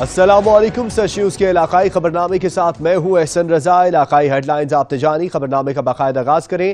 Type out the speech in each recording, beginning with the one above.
अस्सलाम वालेकुम। सच न्यूज़ के इलाकाई खबरनामे के साथ मैं हूं एहसन रजा। इलाकाई हेडलाइंस आपने जानी, खबरनामे का बाकायदा आगाज करें।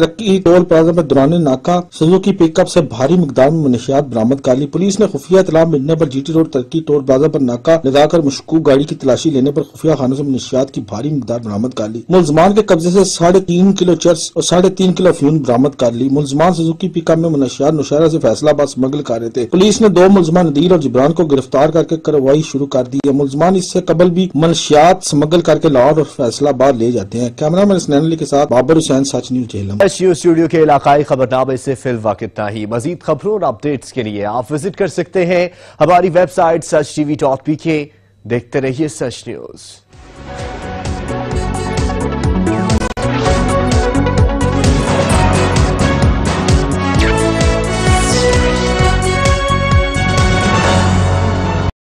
तरक्की टोल प्लाजा में दौरान नाका सुजुकी पिकअप से भारी मिकदार में मनशियात बरामद कर ली। पुलिस ने खुफिया इत्तला मिलने पर जीटी रोड तरक्की टोल प्लाजा पर नाका लगाकर मशकूक गाड़ी की तलाशी लेने पर खुफिया खानों से मनशियात की भारी मिकदार बरामद कर ली। मुलजमान के कब्जे से 3.5 किलो चर्स और 3.5 किलो अफीम बरामद कर ली। मुलजमान सुजुकी पिकअप में मनशियात नौशहरा से फैसलाबाद स्मगल कर रहे थे। पुलिस ने 2 मुलजमान नदीर और जिब्रान को गिरफ्तार करके कार्रवाई शुरू कर दी है। मुलजमान इससे कबल भी मनशियात स्मगल करके लाहौर और फैसलाबाद ले जाते हैं। कैमरामैन हुसैन अली के साथ बाबर हुसैन, सच न्यूज़ झेलम। सच न्यूज़ स्टूडियो के इलाकाई खबरनामे से फिलहाल इतना ही। मजीद खबरों और अपडेट्स के लिए आप विजिट कर सकते हैं हमारी वेबसाइट sach tv.pk। देखते रहिए सच न्यूज़।